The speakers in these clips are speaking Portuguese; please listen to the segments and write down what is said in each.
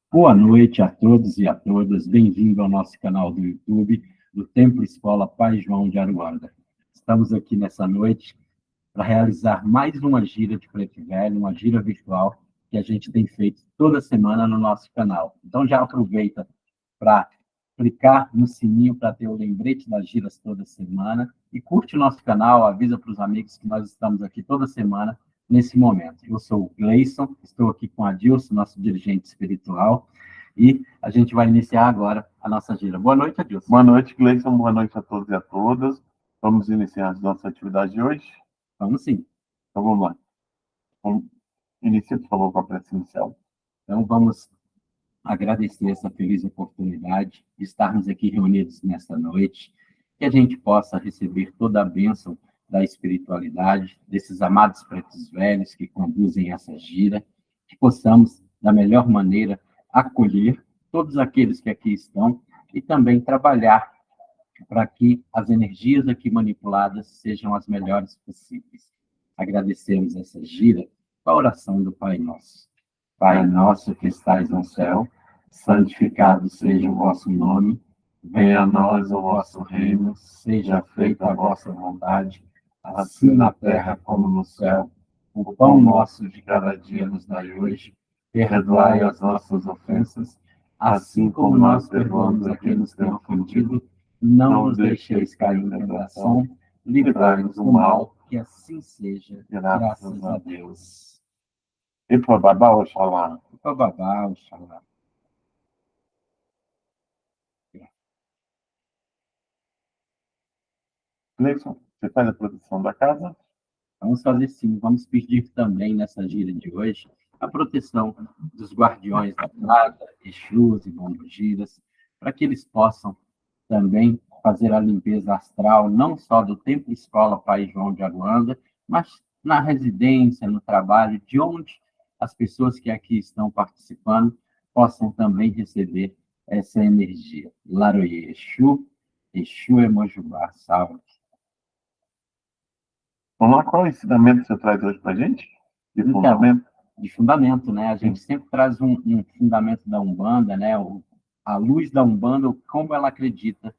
Boa noite a todos e a todas. Bem-vindo ao nosso canal do YouTube, do Templo Escola Pai João de Aruanda. Estamos aqui nessa noite para realizar mais uma gira de Preto Velho, uma gira virtual que a gente tem feito toda semana no nosso canal. Então já aproveita para clicar no sininho para ter o lembrete das giras toda semana e curte o nosso canal, avisa para os amigos que nós estamos aqui toda semana nesse momento. Eu sou o Gleison, estou aqui com a Adilson, nosso dirigente espiritual, e a gente vai iniciar agora a nossa gira. Boa noite, Adilson. Boa noite, Gleison. Boa noite a todos e a todas. Vamos iniciar as nossas atividades de hoje? Vamos sim. Então, vamos lá. Inicie, por favor, com a prece inicial. Então, vamos agradecer essa feliz oportunidade de estarmos aqui reunidos nesta noite, que a gente possa receber toda a bênção da espiritualidade, desses amados pretos velhos que conduzem essa gira, que possamos, da melhor maneira, acolher todos aqueles que aqui estão e também trabalhar para que as energias aqui manipuladas sejam as melhores possíveis. Agradecemos essa gira com a oração do Pai Nosso. Pai nosso que estais no céu, santificado seja o vosso nome, venha a nós o vosso reino, seja feita a vossa vontade, assim na terra como no céu. O pão nosso de cada dia nos dai hoje, perdoai as nossas ofensas, assim como nós perdoamos a quem nos tem ofendido, não nos deixeis cair em tentação, livrai-nos do mal, que assim seja, graças a Deus. Ipababá, Oxalá. Ipababá, Oxalá. Gleison, você faz a proteção da casa? Vamos fazer sim. Vamos pedir também nessa gira de hoje a proteção dos guardiões da casa, Exus e Pombogiras, para que eles possam também fazer a limpeza astral, não só do Templo Escola Pai João de Aruanda, mas na residência, no trabalho, de onde as pessoas que aqui estão participando possam também receber essa energia. Laroye Exu, Exu Emojubá, salve. Vamos lá, qual é o ensinamento que você traz hoje para a gente? De fundamento? De fundamento, né? A gente sempre traz um fundamento da Umbanda, né? A luz da Umbanda, como ela acredita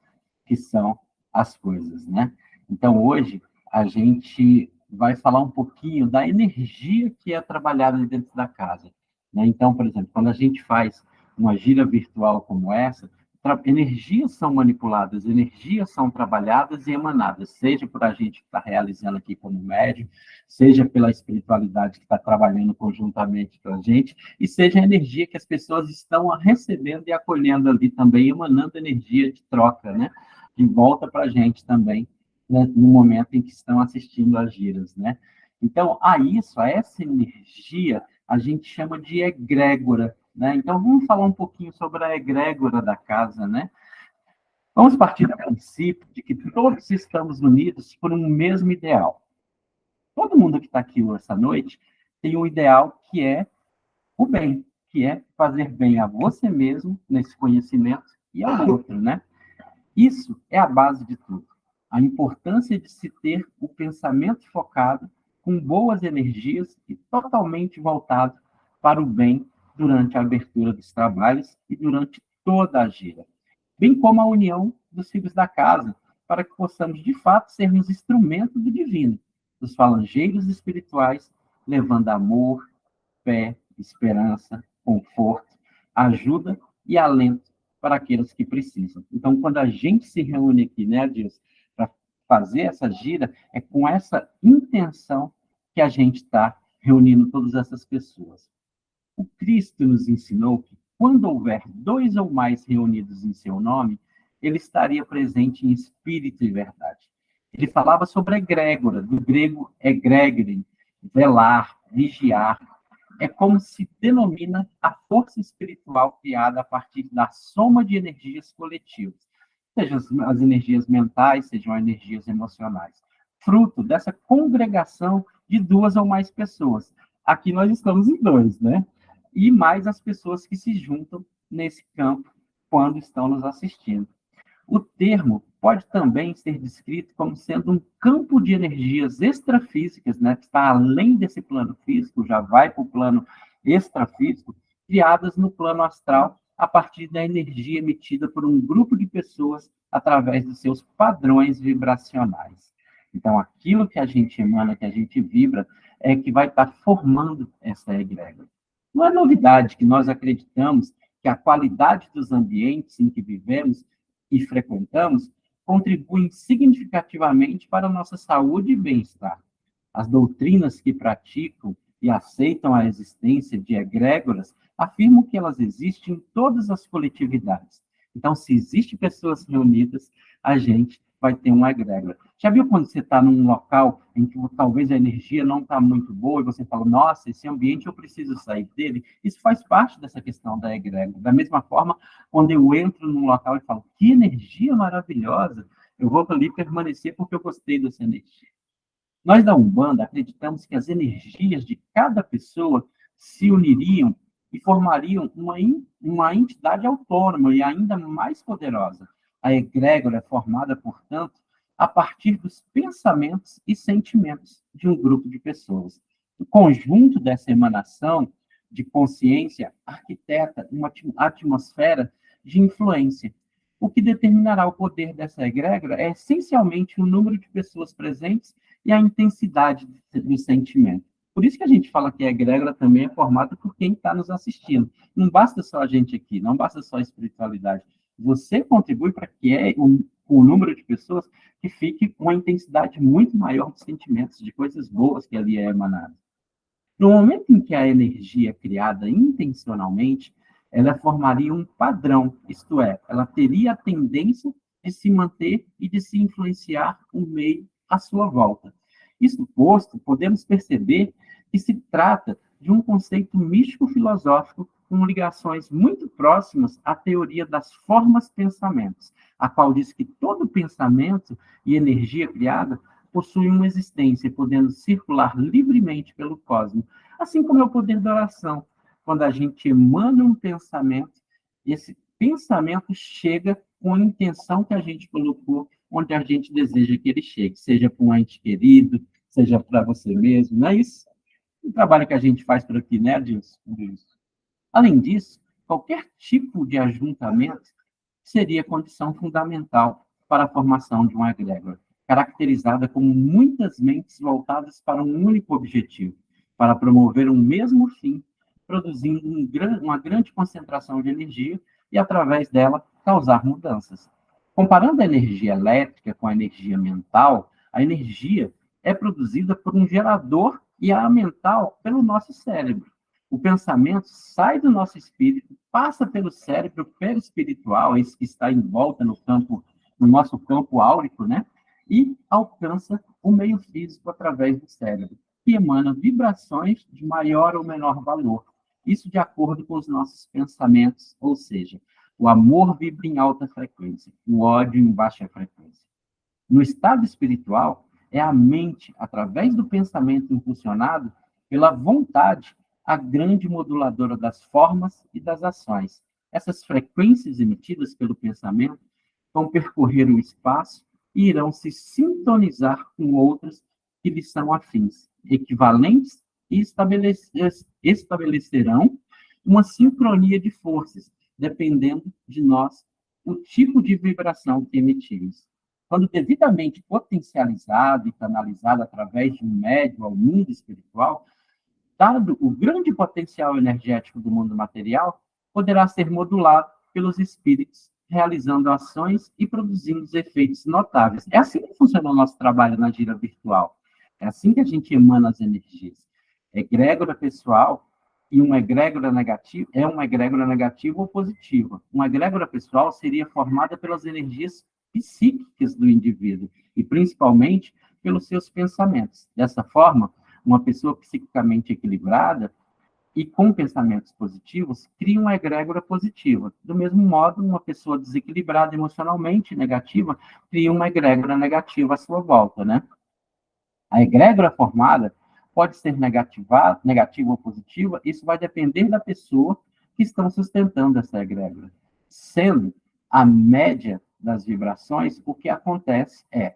que são as coisas, né? Então, hoje, a gente vai falar um pouquinho da energia que é trabalhada dentro da casa, né? Então, por exemplo, quando a gente faz uma gira virtual como essa, energias são manipuladas, energias são trabalhadas e emanadas, seja por a gente que está realizando aqui como médium, seja pela espiritualidade que está trabalhando conjuntamente com a gente, e seja a energia que as pessoas estão recebendo e acolhendo ali também, emanando energia de troca, né? De volta para a gente também, né? No momento em que estão assistindo às giras, né? Então, a essa energia, a gente chama de egrégora, né? Então, vamos falar um pouquinho sobre a egrégora da casa, né? Vamos partir do princípio de que todos estamos unidos por um mesmo ideal. Todo mundo que está aqui essa noite tem um ideal que é o bem, que é fazer bem a você mesmo nesse conhecimento e ao outro, né? Isso é a base de tudo. A importância de se ter o pensamento focado, com boas energias e totalmente voltado para o bem durante a abertura dos trabalhos e durante toda a gira, bem como a união dos filhos da casa, para que possamos, de fato, sermos instrumentos do divino, dos falangeiros espirituais, levando amor, fé, esperança, conforto, ajuda e alento para aqueles que precisam. Então, quando a gente se reúne aqui, né, Deus, para fazer essa gira, é com essa intenção que a gente está reunindo todas essas pessoas. O Cristo nos ensinou que, quando houver 2 ou mais reunidos em seu nome, ele estaria presente em espírito e verdade. Ele falava sobre a egrégora, do grego egregere, velar, vigiar. É como se denomina a força espiritual criada a partir da soma de energias coletivas, sejam as energias mentais, sejam as energias emocionais, fruto dessa congregação de 2 ou mais pessoas. Aqui nós estamos em 2, né? E mais as pessoas que se juntam nesse campo quando estão nos assistindo. O termo pode também ser descrito como sendo um campo de energias extrafísicas, né, que está além desse plano físico, já vai para o plano extrafísico, criadas no plano astral a partir da energia emitida por um grupo de pessoas através dos seus padrões vibracionais. Então, aquilo que a gente emana, que a gente vibra, é que vai estar formando essa egrégora. Não é novidade que nós acreditamos que a qualidade dos ambientes em que vivemos e frequentamos contribuem significativamente para a nossa saúde e bem-estar. As doutrinas que praticam e aceitam a existência de egrégoras afirmam que elas existem em todas as coletividades. Então, se existem pessoas reunidas, a gente vai ter uma egrégora. Já viu quando você está num local em que talvez a energia não está muito boa e você fala, nossa, esse ambiente eu preciso sair dele? Isso faz parte dessa questão da egrégora. Da mesma forma, quando eu entro num local e falo, que energia maravilhosa, eu vou ali permanecer porque eu gostei dessa energia. Nós da Umbanda acreditamos que as energias de cada pessoa se uniriam e formariam uma entidade autônoma e ainda mais poderosa. A egrégora é formada, portanto, a partir dos pensamentos e sentimentos de um grupo de pessoas. O conjunto dessa emanação de consciência arquiteta uma atmosfera de influência. O que determinará o poder dessa egrégora é essencialmente o número de pessoas presentes e a intensidade do sentimento. Por isso que a gente fala que a egrégora também é formada por quem está nos assistindo. Não basta só a gente aqui, não basta só a espiritualidade. Você contribui para que o número de pessoas que fique com uma intensidade muito maior de sentimentos, de coisas boas que ali é emanada. No momento em que a energia é criada intencionalmente, ela formaria um padrão, isto é, ela teria a tendência de se manter e de se influenciar o meio à sua volta. Isso posto, podemos perceber que se trata de um conceito místico-filosófico com ligações muito próximas à teoria das formas-pensamentos, a qual diz que todo pensamento e energia criada possui uma existência, podendo circular livremente pelo cosmos, assim como é o poder da oração. Quando a gente emana um pensamento, esse pensamento chega com a intenção que a gente colocou onde a gente deseja que ele chegue, seja para um ente querido, seja para você mesmo, não é isso? O trabalho que a gente faz por aqui, né, Adilson? Além disso, qualquer tipo de ajuntamento seria condição fundamental para a formação de uma egrégora, caracterizada como muitas mentes voltadas para um único objetivo, para promover um mesmo fim, produzindo uma grande concentração de energia e, através dela, causar mudanças. Comparando a energia elétrica com a energia mental, a energia é produzida por um gerador e a mental pelo nosso cérebro. O pensamento sai do nosso espírito, passa pelo cérebro perispiritual, esse que está em volta no nosso campo áurico, né? E alcança o meio físico através do cérebro, que emana vibrações de maior ou menor valor. Isso de acordo com os nossos pensamentos, ou seja, o amor vibra em alta frequência, o ódio em baixa frequência. No estado espiritual, é a mente, através do pensamento impulsionado pela vontade, a grande moduladora das formas e das ações. Essas frequências emitidas pelo pensamento vão percorrer o espaço e irão se sintonizar com outras que lhes são afins, equivalentes, e estabelecerão uma sincronia de forças, dependendo de nós, o tipo de vibração que emitimos. Quando devidamente potencializado e canalizado através de um médium ao mundo espiritual, dado o grande potencial energético do mundo material, poderá ser modulado pelos espíritos, realizando ações e produzindo efeitos notáveis. É assim que funciona o nosso trabalho na gira virtual. É assim que a gente emana as energias. Egrégora pessoal e uma egrégora negativa é uma egrégora negativa ou positiva. Uma egrégora pessoal seria formada pelas energias psíquicas do indivíduo e principalmente pelos seus pensamentos. Dessa forma, uma pessoa psiquicamente equilibrada e com pensamentos positivos cria uma egrégora positiva. Do mesmo modo, uma pessoa desequilibrada emocionalmente negativa cria uma egrégora negativa à sua volta, né? A egrégora formada pode ser negativa ou positiva, isso vai depender da pessoa que estão sustentando essa egrégora. Sendo a média das vibrações, o que acontece é,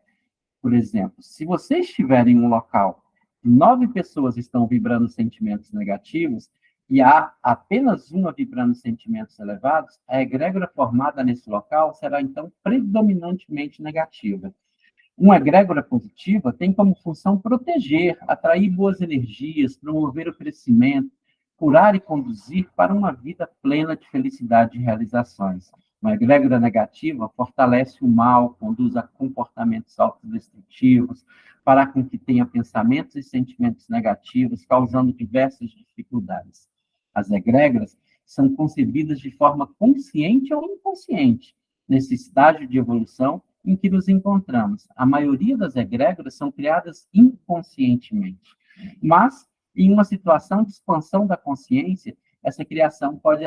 por exemplo, se você estiver em um local e 9 pessoas estão vibrando sentimentos negativos, e há apenas uma vibrando sentimentos elevados, a egrégora formada nesse local será, então, predominantemente negativa. Uma egrégora positiva tem como função proteger, atrair boas energias, promover o crescimento, curar e conduzir para uma vida plena de felicidade e realizações. Uma egrégora negativa fortalece o mal, conduz a comportamentos autodestrutivos, fará com que tenha pensamentos e sentimentos negativos, causando diversas dificuldades. As egrégoras são concebidas de forma consciente ou inconsciente, nesse estágio de evolução em que nos encontramos. A maioria das egrégoras são criadas inconscientemente, mas, em uma situação de expansão da consciência, essa criação pode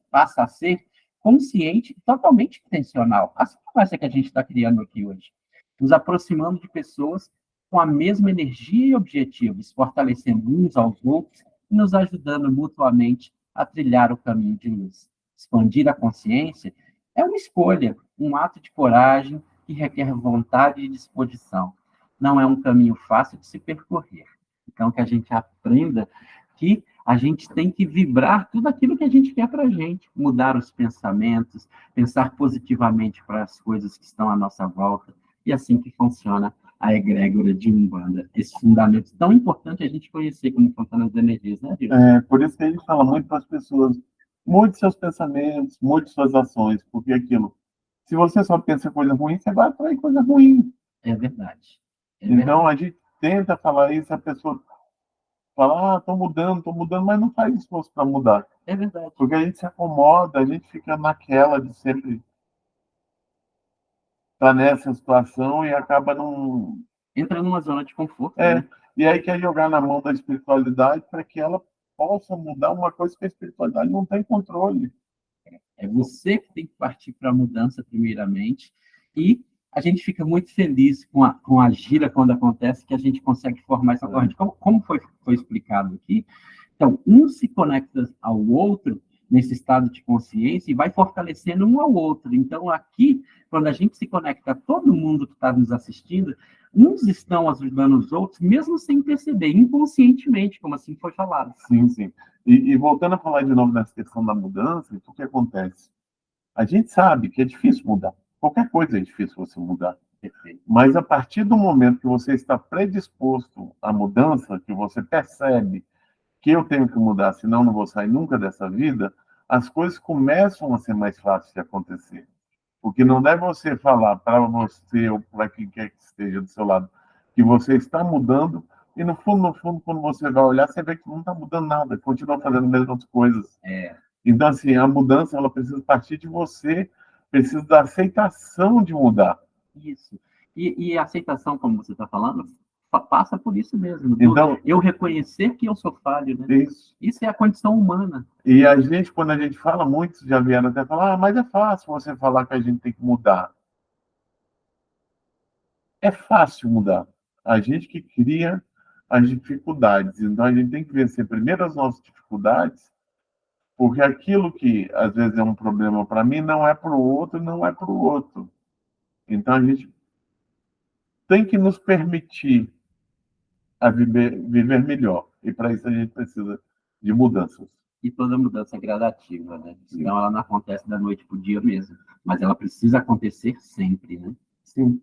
passar a ser consciente e totalmente intencional, assim como essa que a gente está criando aqui hoje, nos aproximando de pessoas com a mesma energia e objetivos, fortalecendo uns aos outros e nos ajudando mutuamente a trilhar o caminho de luz. Expandir a consciência é uma escolha, um ato de coragem que requer vontade e disposição. Não é um caminho fácil de se percorrer. Então, que a gente aprenda que a gente tem que vibrar tudo aquilo que a gente quer para a gente, mudar os pensamentos, pensar positivamente para as coisas que estão à nossa volta, e assim que funciona a egrégora de Umbanda. Esse fundamento tão importante a gente conhecer como funciona as energias, né, Deus? Por isso que a gente fala muito para as pessoas, mude seus pensamentos, mude suas ações, porque aquilo, se você só pensa coisa ruim, você vai atrair coisa ruim. É verdade. Então, a gente tenta falar isso, a pessoa fala, estou mudando, mas não faz esforço para mudar. É verdade. Porque a gente se acomoda, a gente fica naquela de sempre estar nessa situação e acaba não... Entra numa zona de conforto, né? E aí quer jogar na mão da espiritualidade para que ela possa mudar uma coisa que a espiritualidade não tem controle. É você que tem que partir para a mudança, primeiramente, e a gente fica muito feliz com a gira quando acontece, que a gente consegue formar essa corrente. Como foi explicado aqui, então, um se conecta ao outro nesse estado de consciência e vai fortalecendo um ao outro. Então, aqui, quando a gente se conecta a todo mundo que está nos assistindo, uns estão ajudando os outros, mesmo sem perceber, inconscientemente, como assim foi falado. Sim, sim. E voltando a falar de novo nessa questão da mudança, o que acontece? A gente sabe que é difícil mudar. Qualquer coisa é difícil você mudar. Perfeito. Mas a partir do momento que você está predisposto à mudança, que você percebe que eu tenho que mudar, senão não vou sair nunca dessa vida, as coisas começam a ser mais fáceis de acontecer. Porque não é você falar para você ou para quem quer que esteja do seu lado que você está mudando e, no fundo, quando você vai olhar, você vê que não está mudando nada, continua fazendo as mesmas coisas. Então, assim, a mudança ela precisa partir de você, precisa da aceitação de mudar. Isso. E a aceitação, como você está falando, passa por isso mesmo. Então, eu reconhecer que eu sou falho, né? Isso é a condição humana. E a gente, quando a gente fala, muitos já vieram até falar, mas é fácil você falar que a gente tem que mudar. É fácil mudar. A gente que cria as dificuldades. Então, a gente tem que vencer primeiro as nossas dificuldades, porque aquilo que, às vezes, é um problema para mim, não é para o outro, não é para o outro. Então, a gente tem que nos permitir a viver melhor. E, para isso, a gente precisa de mudanças. E toda mudança é gradativa, né? Senão ela não acontece da noite para o dia mesmo. Mas ela precisa acontecer sempre, né? Sim.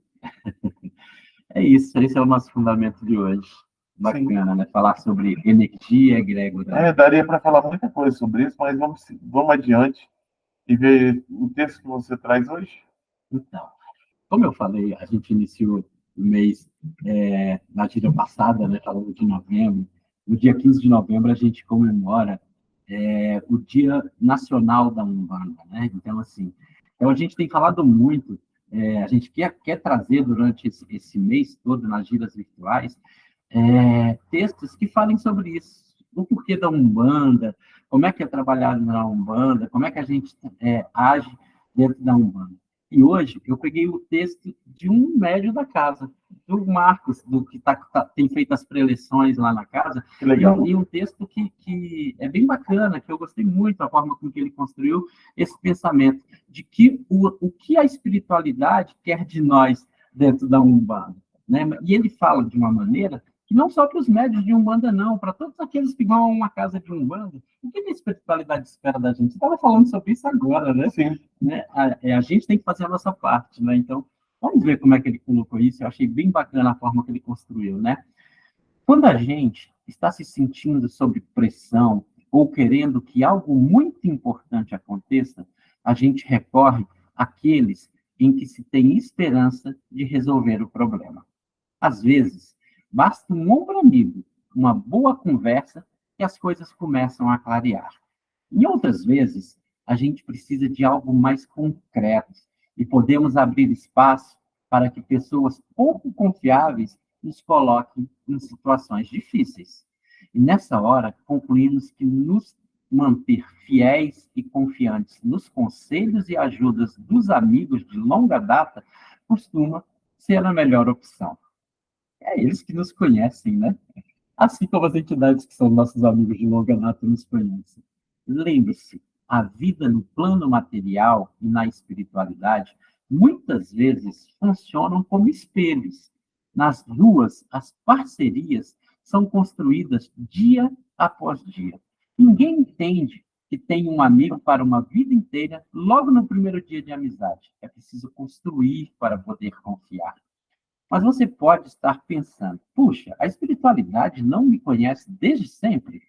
É isso, esse é o nosso fundamento de hoje. Bacana, sim, né? Falar sobre energia, egrégora. Daria para falar muita coisa sobre isso, mas vamos adiante e ver o texto que você traz hoje. Então, como eu falei, a gente iniciou o mês na gira passada, né, falando de novembro. No dia 15 de novembro, a gente comemora o Dia Nacional da Umbanda, né? Então, assim, a gente tem falado muito, a gente quer trazer durante esse mês todo, nas giras virtuais, textos que falem sobre isso, o porquê da Umbanda, como é que é trabalhado na Umbanda, como é que a gente age dentro da Umbanda. E hoje eu peguei o texto de um médium da casa, do Marcos, do que tem feito as preleções lá na casa, e um texto que é bem bacana, que eu gostei muito da forma com que ele construiu esse pensamento, de que o que a espiritualidade quer de nós dentro da Umbanda, né? E ele fala de uma maneira que não só para os médios de Umbanda, não, para todos aqueles que vão a uma casa de Umbanda. O que a espiritualidade espera da gente? Você estava falando sobre isso agora, né? Sim. Né? A gente tem que fazer a nossa parte, né? Então, vamos ver como é que ele colocou isso. Eu achei bem bacana a forma que ele construiu, né? Quando a gente está se sentindo sob pressão ou querendo que algo muito importante aconteça, a gente recorre àqueles em que se tem esperança de resolver o problema. Às vezes, basta um ombro amigo, uma boa conversa, e as coisas começam a clarear. Em outras vezes, a gente precisa de algo mais concreto e podemos abrir espaço para que pessoas pouco confiáveis nos coloquem em situações difíceis. E nessa hora, concluímos que nos manter fiéis e confiantes nos conselhos e ajudas dos amigos de longa data costuma ser a melhor opção. É eles que nos conhecem, né? Assim como as entidades que são nossos amigos de longa data nos conhecem. Lembre-se, a vida no plano material e na espiritualidade muitas vezes funcionam como espelhos. Nas duas, as parcerias são construídas dia após dia. Ninguém entende que tem um amigo para uma vida inteira logo no primeiro dia de amizade. É preciso construir para poder confiar. Mas você pode estar pensando, puxa, a espiritualidade não me conhece desde sempre.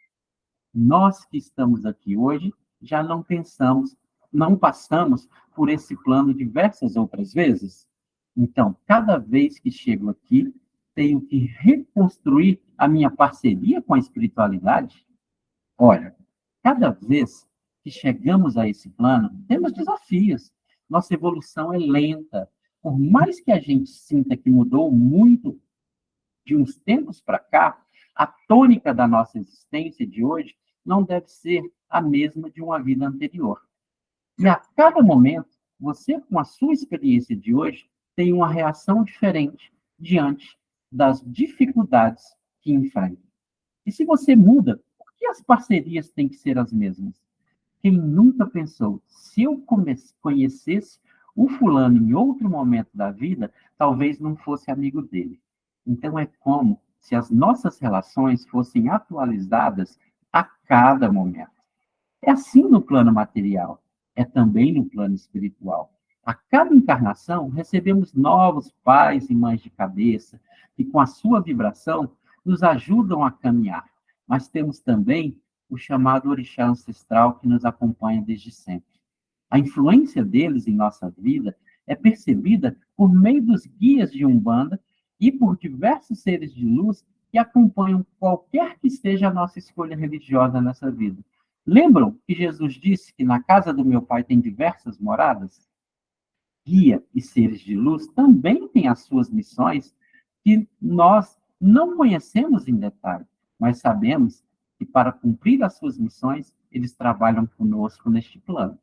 Nós que estamos aqui hoje já não pensamos, não passamos por esse plano diversas outras vezes. Então, cada vez que chego aqui, tenho que reconstruir a minha parceria com a espiritualidade. Olha, cada vez que chegamos a esse plano, temos desafios. Nossa evolução é lenta. Por mais que a gente sinta que mudou muito de uns tempos para cá, a tônica da nossa existência de hoje não deve ser a mesma de uma vida anterior. E a cada momento, você, com a sua experiência de hoje, tem uma reação diferente diante das dificuldades que enfrenta. E se você muda, por que as parcerias têm que ser as mesmas? Quem nunca pensou, se eu conhecesse o fulano em outro momento da vida, talvez não fosse amigo dele. Então é como se as nossas relações fossem atualizadas a cada momento. É assim no plano material, é também no plano espiritual. A cada encarnação, recebemos novos pais e mães de cabeça, que com a sua vibração nos ajudam a caminhar. Mas temos também o chamado orixá ancestral que nos acompanha desde sempre. A influência deles em nossa vida é percebida por meio dos guias de Umbanda e por diversos seres de luz que acompanham qualquer que seja a nossa escolha religiosa nessa vida. Lembram que Jesus disse que na casa do meu pai tem diversas moradas? Guia e seres de luz também têm as suas missões que nós não conhecemos em detalhe, mas sabemos que para cumprir as suas missões, eles trabalham conosco neste plano.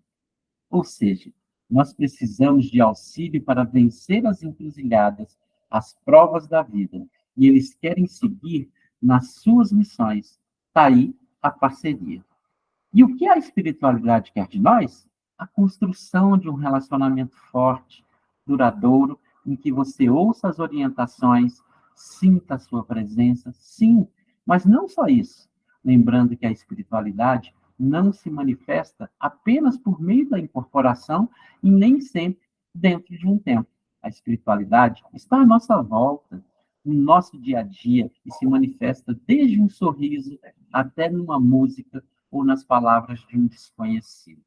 Ou seja, nós precisamos de auxílio para vencer as encruzilhadas, as provas da vida, e eles querem seguir nas suas missões. Está aí a parceria. E o que a espiritualidade quer de nós? A construção de um relacionamento forte, duradouro, em que você ouça as orientações, sinta a sua presença, sim, mas não só isso. Lembrando que a espiritualidade não se manifesta apenas por meio da incorporação e nem sempre dentro de um templo. A espiritualidade está à nossa volta, no nosso dia a dia, e se manifesta desde um sorriso até numa música ou nas palavras de um desconhecido.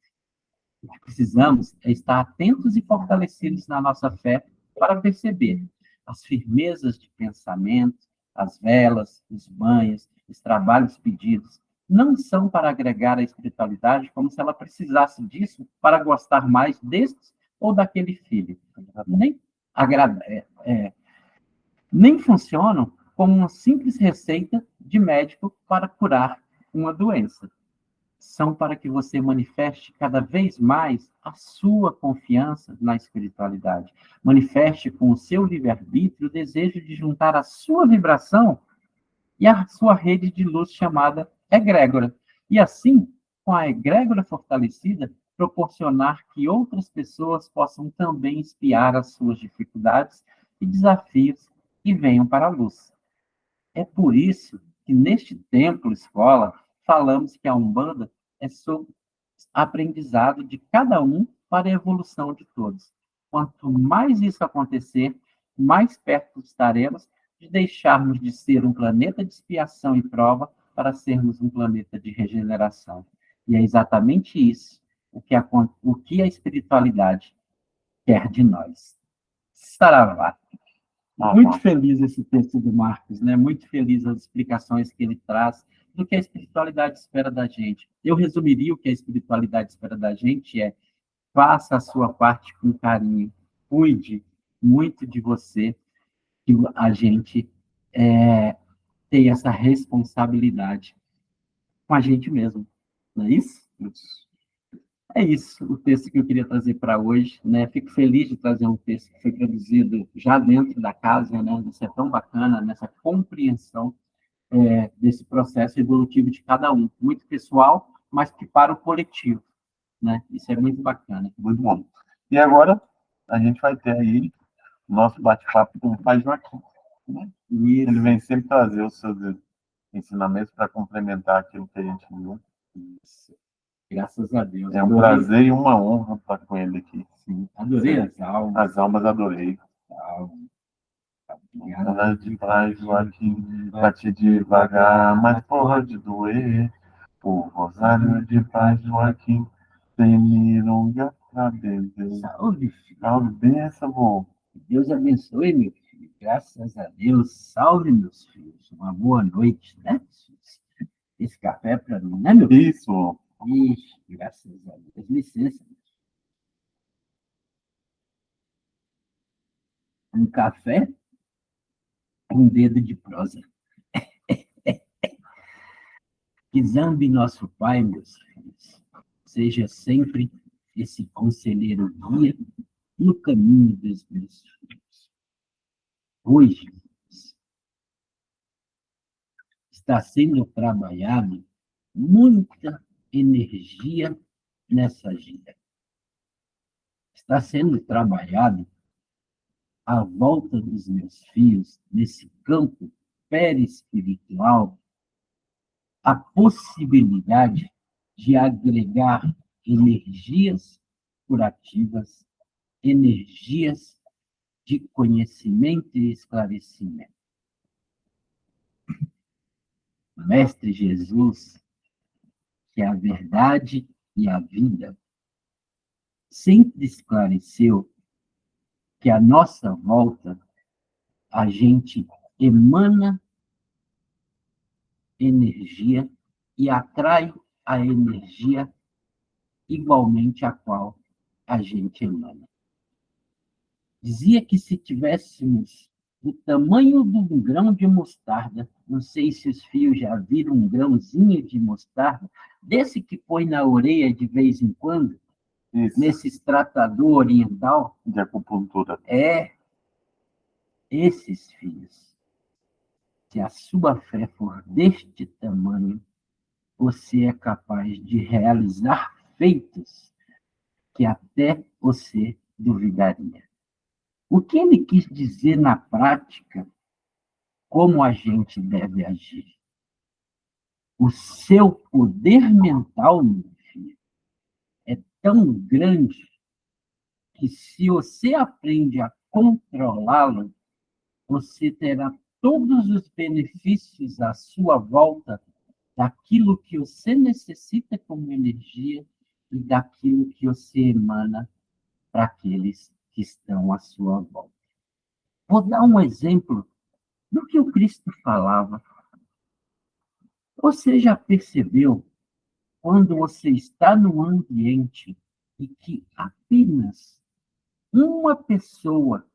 O que precisamos é estar atentos e fortalecidos na nossa fé para perceber as firmezas de pensamento, as velas, os banhos, os trabalhos pedidos, não são para agregar a espiritualidade como se ela precisasse disso para gostar mais deste ou daquele filho. Nem, nem funcionam como uma simples receita de médico para curar uma doença. São para que você manifeste cada vez mais a sua confiança na espiritualidade. Manifeste com o seu livre-arbítrio o desejo de juntar a sua vibração e a sua rede de luz chamada egrégora. E assim, com a egrégora fortalecida, proporcionar que outras pessoas possam também espiar as suas dificuldades e desafios e venham para a luz. É por isso que neste templo, escola, falamos que a Umbanda é sobre aprendizado de cada um para a evolução de todos. Quanto mais isso acontecer, mais perto estaremos de deixarmos de ser um planeta de expiação e prova para sermos um planeta de regeneração. E é exatamente isso o que a espiritualidade quer de nós. Saravá. Muito feliz esse texto do Marcos, né? Muito feliz as explicações que ele traz do que a espiritualidade espera da gente. Eu resumiria o que a espiritualidade espera da gente é: faça a sua parte com carinho, cuide muito de você, que a gente tem essa responsabilidade com a gente mesmo. Não é isso? É isso, o texto que eu queria trazer para hoje, né? Fico feliz de trazer um texto que foi produzido já dentro da casa, né? Isso é tão bacana, nessa compreensão desse processo evolutivo de cada um, muito pessoal, mas que para o coletivo, né? Isso é muito bacana. Muito bom. E agora a gente vai ter aí o nosso bate-papo com o Pai Joaquim, né? Ele vem sempre trazer os seus ensinamentos para complementar aquilo que a gente viu. Isso. Graças a Deus. É um prazer e uma honra estar com ele aqui. Sim, adorei as almas. As almas adorei. Ela de Pai Joaquim, bate devagar, mas pode doer. O rosário de Pai Joaquim tem milonga pra beber. Salve, filho. Salve, benção, vô. Deus abençoe, meu filho. Graças a Deus. Salve, meus filhos. Uma boa noite, né? Esse café é para mim, né, meu filho? Isso. Ixi, graças a Deus. Licença. Um café, um dedo de prosa. Que zambe nosso Pai, meus filhos, seja sempre esse conselheiro guia no caminho dos meus filhos. Hoje está sendo trabalhado muita energia nessa gira. Está sendo trabalhado à volta dos meus filhos, nesse campo perispiritual, a possibilidade de agregar energias curativas, energias de conhecimento e esclarecimento. O Mestre Jesus, que é a verdade e a vida, sempre esclareceu que à nossa volta a gente emana energia e atrai a energia igualmente a qual a gente emana. Dizia que se tivéssemos o tamanho de um grão de mostarda, não sei se os filhos já viram um grãozinho de mostarda, desse que põe na orelha de vez em quando, Isso. nesse extratador oriental. De acupuntura. Esses filhos. Se a sua fé for deste tamanho, você é capaz de realizar feitos que até você duvidaria. O que ele quis dizer na prática, como a gente deve agir? O seu poder mental, meu filho, é tão grande que se você aprende a controlá-lo, você terá todos os benefícios à sua volta daquilo que você necessita como energia e daquilo que você emana para aqueles que estão à sua volta. Vou dar um exemplo do que o Cristo falava. Você já percebeu quando você está num ambiente e que apenas uma pessoa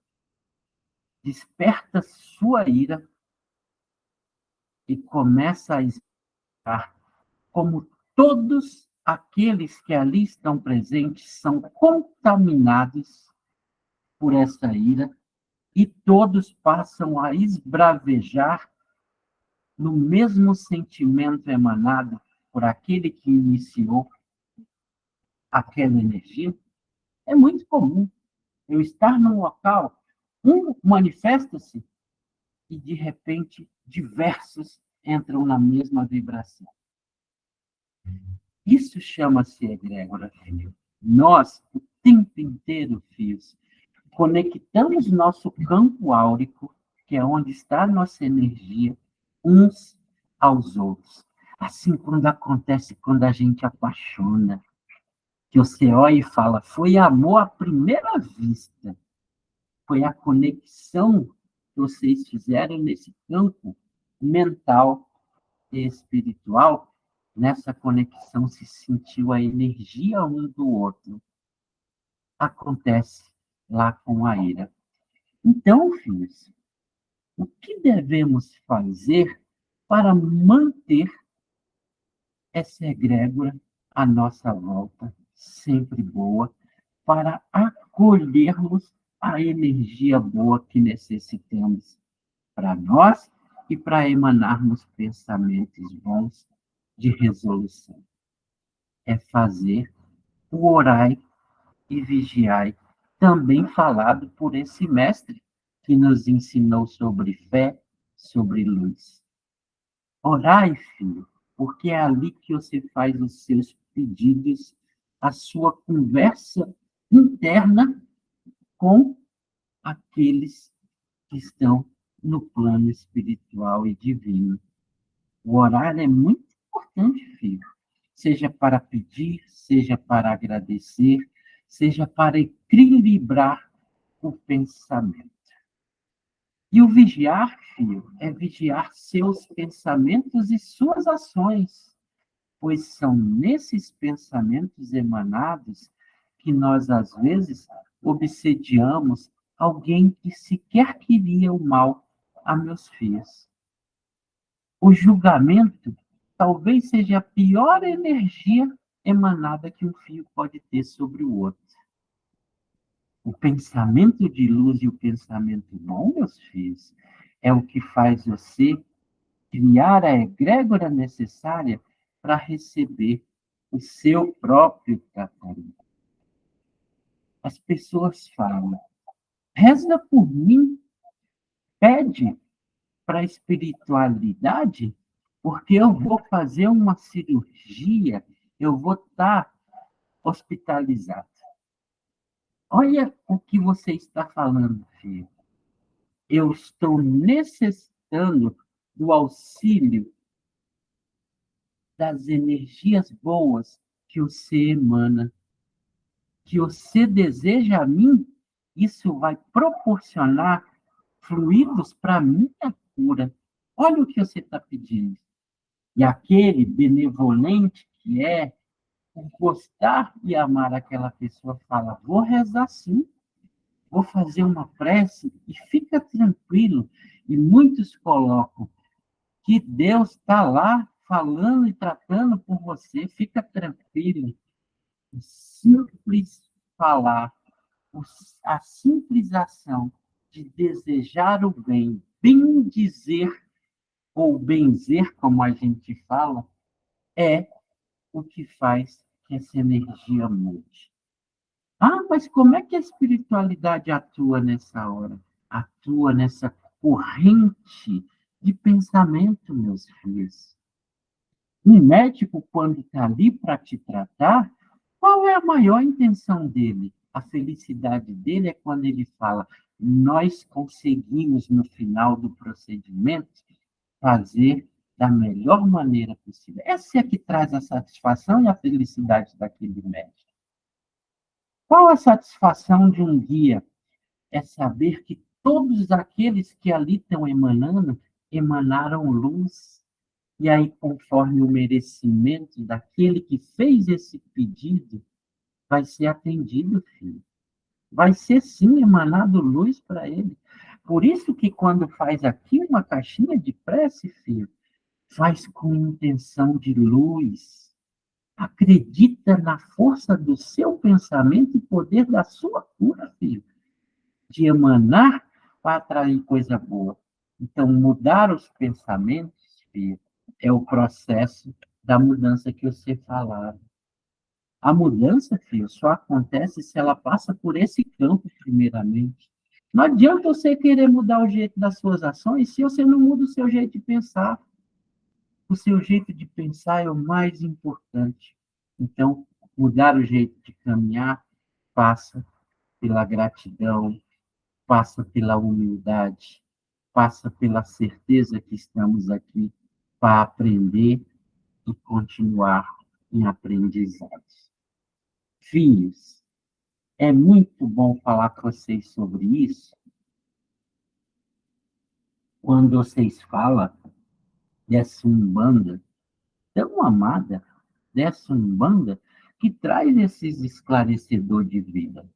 desperta sua ira e começa a explicar como todos aqueles que ali estão presentes são contaminados por essa ira e todos passam a esbravejar no mesmo sentimento emanado por aquele que iniciou aquela energia? É muito comum eu estar num local, um manifesta-se e, de repente, diversos entram na mesma vibração. Isso chama-se egrégora, filho. Nós, o tempo inteiro, filhos, conectamos nosso campo áurico, que é onde está a nossa energia, uns aos outros. Assim, quando a gente apaixona, que você olha e fala, foi amor à primeira vista, foi a conexão que vocês fizeram nesse campo mental e espiritual. Nessa conexão se sentiu a energia um do outro. Acontece lá com a ira. Então, filhos, o que devemos fazer para manter essa egrégora à nossa volta, sempre boa, para acolhermos a energia boa que necessitamos para nós e para emanarmos pensamentos bons de resolução? É fazer o orai e vigiai, também falado por esse mestre que nos ensinou sobre fé, sobre luz. Orai, filho, porque é ali que você faz os seus pedidos, a sua conversa interna com aqueles que estão no plano espiritual e divino. O orar é muito importante, filho. Seja para pedir, seja para agradecer, seja para equilibrar o pensamento. E o vigiar, filho, é vigiar seus pensamentos e suas ações, pois são nesses pensamentos emanados que nós, às vezes, obsediamos alguém que sequer queria o mal a meus filhos. O julgamento talvez seja a pior energia emanada que um filho pode ter sobre o outro. O pensamento de luz e o pensamento bom, meus filhos, é o que faz você criar a egrégora necessária para receber o seu próprio tratamento. As pessoas falam, reza por mim, pede para a espiritualidade, porque eu vou fazer uma cirurgia, eu vou estar hospitalizado. Olha o que você está falando, filho. Eu estou necessitando do auxílio das energias boas que você emana, que você deseja a mim, isso vai proporcionar fluidos para a minha cura. Olha o que você está pedindo. E aquele benevolente que é, por gostar e amar aquela pessoa, fala, vou rezar sim, vou fazer uma prece e fica tranquilo. E muitos colocam que Deus está lá falando e tratando por você, fica tranquilo. O simples falar, a simples ação de desejar o bem, bem dizer ou benzer, como a gente fala, é o que faz que essa energia mude. Ah, mas como é que a espiritualidade atua nessa hora? Atua nessa corrente de pensamento, meus filhos. Um médico, quando está ali para te tratar, qual é a maior intenção dele? A felicidade dele é quando ele fala: nós conseguimos, no final do procedimento, fazer da melhor maneira possível. Essa é que traz a satisfação e a felicidade daquele médico. Qual a satisfação de um guia? É saber que todos aqueles que ali estão emanando, emanaram luz. E aí, conforme o merecimento daquele que fez esse pedido, vai ser atendido, filho. Vai ser, sim, emanado luz para ele. Por isso que quando faz aqui uma caixinha de prece, filho, faz com intenção de luz. Acredita na força do seu pensamento e poder da sua cura, filho. De emanar para atrair coisa boa. Então, mudar os pensamentos, filho, é o processo da mudança que você falava. A mudança, filho, só acontece se ela passa por esse campo, primeiramente. Não adianta você querer mudar o jeito das suas ações se você não muda o seu jeito de pensar. O seu jeito de pensar é o mais importante. Então, mudar o jeito de caminhar passa pela gratidão, passa pela humildade, passa pela certeza que estamos aqui para aprender e continuar em aprendizados. Filhos, é muito bom falar com vocês sobre isso. Quando vocês falam dessa Umbanda tão amada, dessa Umbanda que traz esses esclarecedor de vida.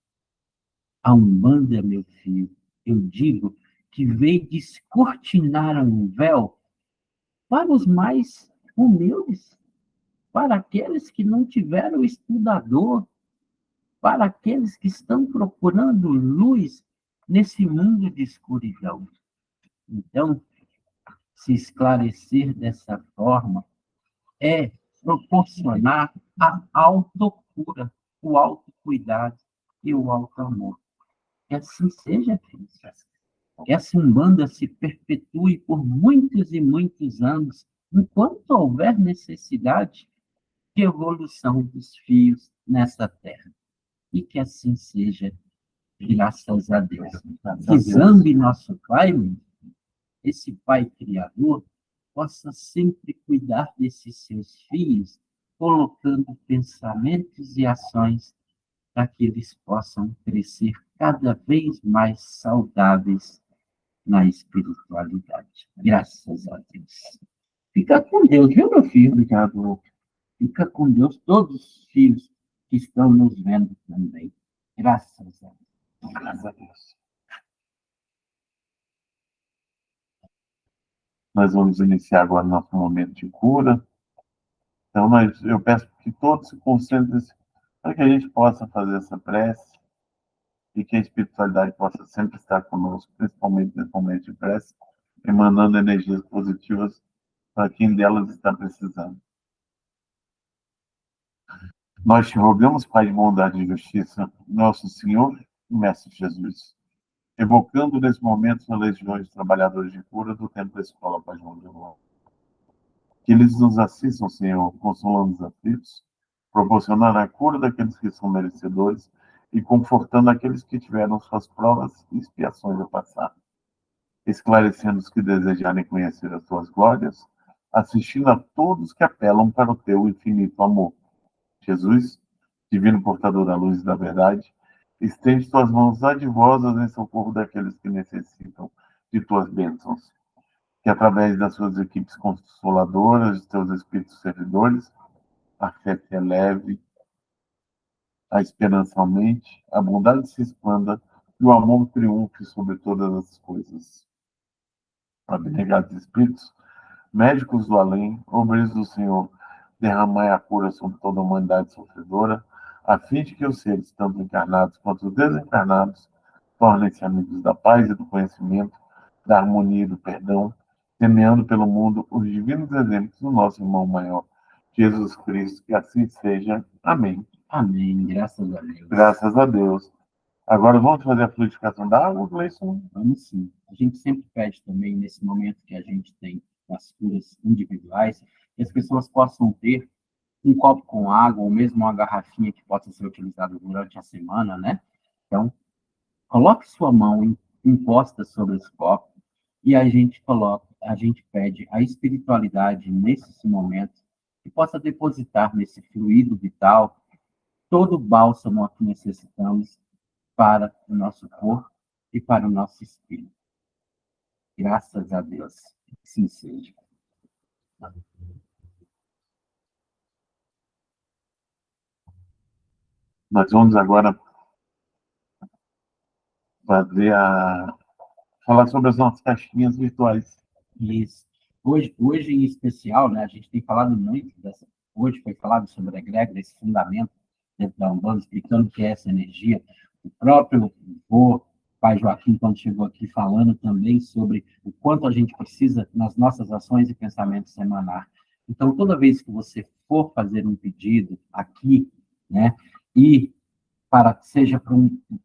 A Umbanda, meu filho, eu digo que veio descortinar um véu para os mais humildes, para aqueles que não tiveram estudador, para aqueles que estão procurando luz nesse mundo de escuridão. Então, se esclarecer dessa forma é proporcionar a autocura, o autocuidado e o autoamor. Que assim seja, filhos. Que essa Umbanda se perpetue por muitos e muitos anos, enquanto houver necessidade de evolução dos fios nessa terra. E que assim seja, graças a Deus. Que Zambi, nosso Pai, esse Pai Criador, possa sempre cuidar desses seus filhos, colocando pensamentos e ações para que eles possam crescer cada vez mais saudáveis na espiritualidade. Graças a Deus. Fica com Deus, viu, meu filho? Obrigado. Fica com Deus, todos os filhos que estão nos vendo também. Graças a Deus. Graças a Deus. Nós vamos iniciar agora nosso momento de cura. Então, eu peço que todos se concentrem para que a gente possa fazer essa prece e que a espiritualidade possa sempre estar conosco, principalmente nesse momento de prece, emanando energias positivas para quem delas está precisando. Nós te rogamos, Pai de bondade e justiça, nosso Senhor e Mestre Jesus, evocando nesse momento as legiões de trabalhadores de cura do Templo da Escola Pai João de Ló. Que eles nos assistam, Senhor, consolando os aflitos, proporcionando a cura daqueles que são merecedores e confortando aqueles que tiveram suas provas e expiações a passar, esclarecendo os que desejarem conhecer as tuas glórias, assistindo a todos que apelam para o teu infinito amor. Jesus, divino portador da luz e da verdade, estende tuas mãos adivosas em socorro daqueles que necessitam de tuas bênçãos. Que através das suas equipes consoladoras, de teus espíritos servidores, a fé se eleve, a esperança aumente, a bondade se expanda e o amor triunfe sobre todas as coisas. Abnegados espíritos, médicos do além, obreiros do Senhor, derramai a cura sobre toda a humanidade sofredora, a fim de que os seres, tanto encarnados quanto desencarnados, tornem-se amigos da paz e do conhecimento, da harmonia e do perdão, semeando pelo mundo os divinos exemplos do nosso irmão maior, Jesus Cristo, que assim seja. Amém. Amém, graças a Deus. Graças a Deus. Agora vamos fazer a fluidificação da água, Gleison? Vamos sim. A gente sempre pede também, nesse momento que a gente tem as curas individuais, que as pessoas possam ter um copo com água, ou mesmo uma garrafinha que possa ser utilizada durante a semana, né? Então, coloque sua mão imposta sobre esse copo e a gente pede a espiritualidade nesse momento que possa depositar nesse fluido vital todo o bálsamo que necessitamos para o nosso corpo e para o nosso espírito. Graças a Deus. Sim seja. Nós vamos agora falar sobre as nossas caixinhas virtuais. Isso. Hoje em especial, né, a gente tem falado muito dessa. Hoje foi falado sobre a egrégora, esse fundamento dentro da Umbanda, explicando o que é essa energia. O próprio Pai Joaquim, quando chegou aqui, falando também sobre o quanto a gente precisa, nas nossas ações e pensamentos, emanar. Então, toda vez que você for fazer um pedido aqui, né, e seja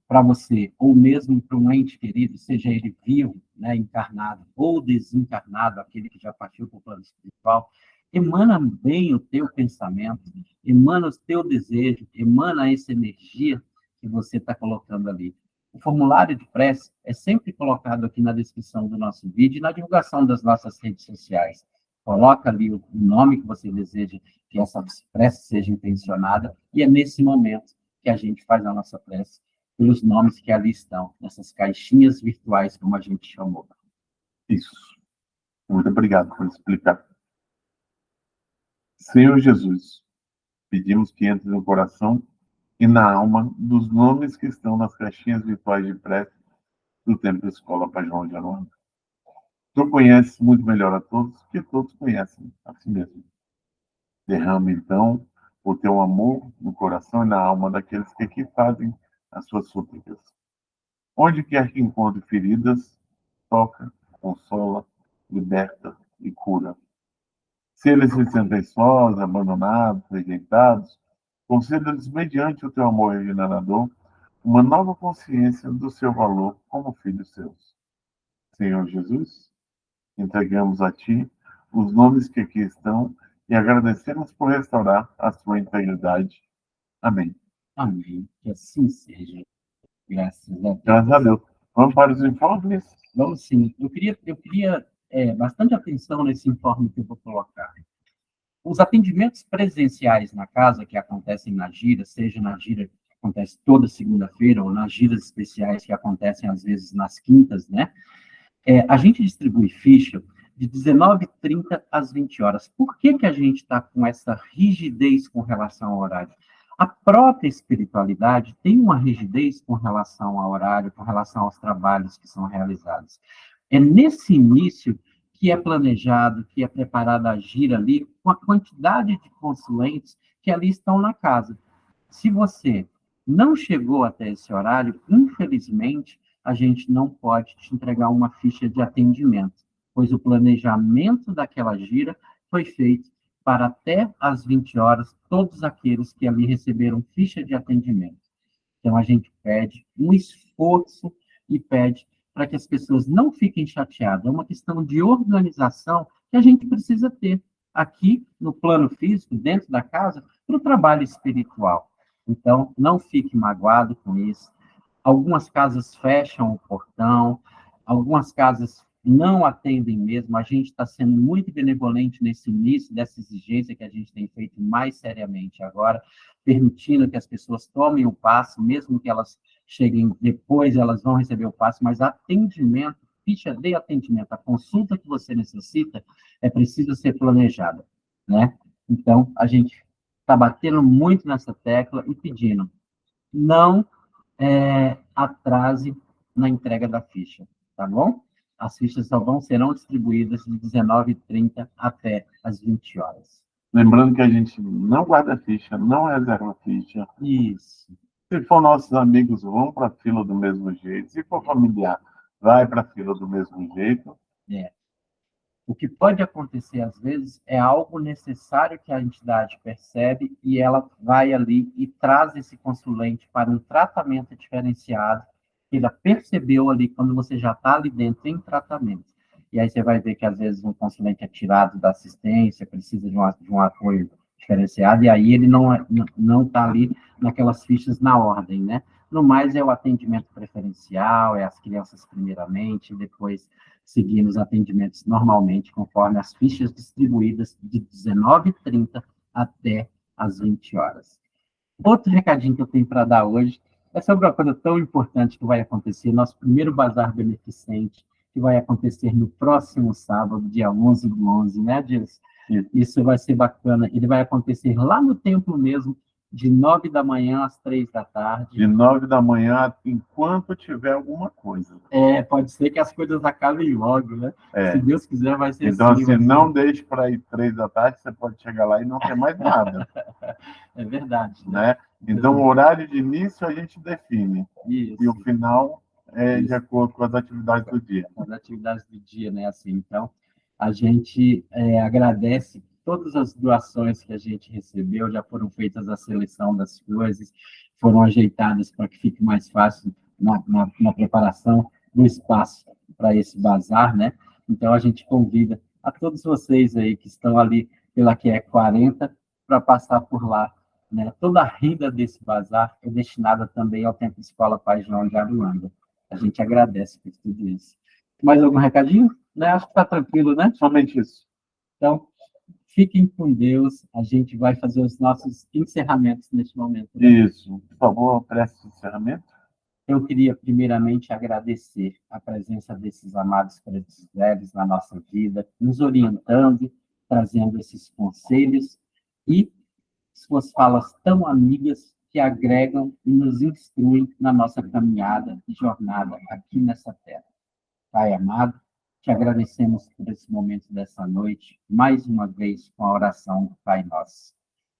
para você, ou mesmo para um ente querido, seja ele vivo, né, encarnado, ou desencarnado, aquele que já partiu para o plano espiritual, emana bem o teu pensamento, emana o teu desejo, emana essa energia que você está colocando ali. O formulário de prece é sempre colocado aqui na descrição do nosso vídeo e na divulgação das nossas redes sociais. Coloca ali o nome que você deseja que essa prece seja intencionada, e é nesse momento que a gente faz a nossa prece pelos nomes que ali estão, nessas caixinhas virtuais, como a gente chamou. Isso. Muito obrigado por explicar. Senhor Jesus, pedimos que entre no coração e na alma dos nomes que estão nas caixinhas virtuais de prece do Templo Escola Pai João de Aruanda. Tu conheces muito melhor a todos que todos conhecem a si mesmo. Derrama, então, o teu amor no coração e na alma daqueles que aqui fazem as suas súplicas. Onde quer que encontre feridas, toca, consola, liberta e cura. Se eles se sentem sós, abandonados, rejeitados, conceda-lhes, mediante o teu amor regenerador, uma nova consciência do seu valor como filhos seus. Senhor Jesus, entregamos a Ti os nomes que aqui estão e agradecemos por restaurar a sua integridade. Amém. Amém. Que assim seja. Graças a Deus. Graças a Deus. Vamos para os informes? Vamos sim. Eu queria bastante atenção nesse informe que eu vou colocar. Os atendimentos presenciais na casa, que acontecem na gira, seja na gira que acontece toda segunda-feira, ou nas giras especiais que acontecem às vezes nas quintas, né? A gente distribui ficha de 19h30 às 20 horas. Por que a gente está com essa rigidez com relação ao horário? A própria espiritualidade tem uma rigidez com relação ao horário, com relação aos trabalhos que são realizados. É nesse início que é planejado, que é preparada a gira ali, com a quantidade de consulentes que ali estão na casa. Se você não chegou até esse horário, infelizmente, a gente não pode te entregar uma ficha de atendimento, pois o planejamento daquela gira foi feito para até às 20 horas, todos aqueles que ali receberam ficha de atendimento. Então, a gente pede um esforço e pede para que as pessoas não fiquem chateadas. É uma questão de organização que a gente precisa ter aqui no plano físico, dentro da casa, para o trabalho espiritual. Então, não fique magoado com isso. Algumas casas fecham o portão, algumas casas não atendem mesmo. A gente está sendo muito benevolente nesse início dessa exigência que a gente tem feito mais seriamente agora, permitindo que as pessoas tomem o passe, mesmo que elas cheguem depois, elas vão receber o passe, mas atendimento, ficha de atendimento, a consulta que você necessita, é preciso ser planejada, né? Então, a gente está batendo muito nessa tecla e pedindo, não atrase na entrega da ficha, tá bom? As fichas serão distribuídas de 19h30 até as 20 horas. Lembrando que a gente não guarda ficha, não reserva ficha. Isso. Se for nossos amigos, vão para a fila do mesmo jeito. Se for familiar, vai para a fila do mesmo jeito. O que pode acontecer, às vezes, é algo necessário que a entidade percebe e ela vai ali e traz esse consulente para um tratamento diferenciado que ela percebeu ali quando você já está ali dentro em tratamento. E aí você vai ver que, às vezes, um consulente é tirado da assistência, precisa de um apoio diferenciado, e aí ele não está ali naquelas fichas na ordem, né? No mais, é o atendimento preferencial, é as crianças primeiramente, depois seguindo os atendimentos normalmente, conforme as fichas distribuídas de 19h30 até as 20 horas. Outro recadinho que eu tenho para dar hoje é sobre uma coisa tão importante que vai acontecer, nosso primeiro bazar beneficente, que vai acontecer no próximo sábado, dia 11/11, né, Dias? Isso vai ser bacana. Ele vai acontecer lá no templo mesmo, de 9 da manhã às 3 da tarde. De 9 da manhã, enquanto tiver alguma coisa. Pode ser que as coisas acabem logo, né? Se Deus quiser, vai ser então, assim. Então, não deixe para ir 3 da tarde, você pode chegar lá e não ter mais nada. É verdade. Né? Então, o horário de início a gente define. Isso. E o final é de acordo com as atividades do dia. As atividades do dia, né? Assim, então, a gente agradece todas as doações que a gente recebeu, já foram feitas a seleção das coisas, foram ajeitadas para que fique mais fácil na preparação do espaço para esse bazar, né? Então, a gente convida a todos vocês aí que estão ali pela QE 40 para passar por lá, né? Toda a renda desse bazar é destinada também ao Templo Escola Pai João de Aruanda. A gente agradece por tudo isso. Mais algum recadinho? Né? Acho que está tranquilo, né? Somente isso. Então, fiquem com Deus. A gente vai fazer os nossos encerramentos neste momento. Né? Isso. Por favor, preste encerramento. Eu queria, primeiramente, agradecer a presença desses amados pretos velhos na nossa vida, nos orientando, trazendo esses conselhos e suas falas tão amigas que agregam e nos instruem na nossa caminhada e jornada aqui nessa terra. Pai amado, te agradecemos por esse momento dessa noite, mais uma vez com a oração do Pai Nosso.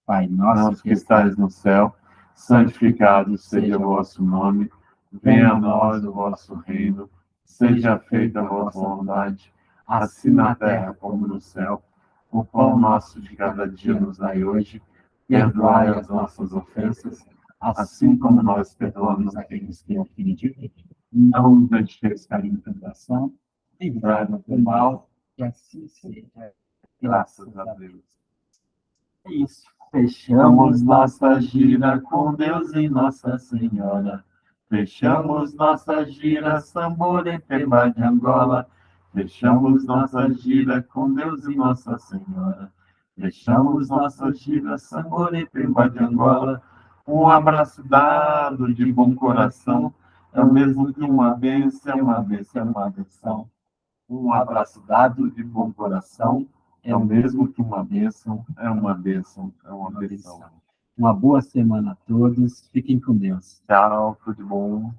Pai nosso que estais no céu, santificado seja o vosso nome. Venha a nós o vosso reino, seja feita a vossa vontade, assim na terra como no céu. O pão nosso de cada dia nos dai hoje, perdoai as nossas ofensas, assim como nós perdoamos aqueles que ofendem. Não nos deixeis cair em tentação, livrai-nos do mal, que assim seja. graças a Deus. É isso. Fechamos nossa gira com Deus e Nossa Senhora. Fechamos nossa gira, Sambore, Pemba de Angola. Fechamos nossa gira com Deus e Nossa Senhora. Fechamos nossa gira, Sambore, Pemba de Angola. Um abraço dado de bom coração, é o mesmo que uma bênção, é uma bênção, é uma benção. Um abraço dado de bom coração, é o mesmo que uma bênção, é uma bênção, é uma benção. Uma boa semana a todos. Fiquem com Deus. Tchau, tudo de bom.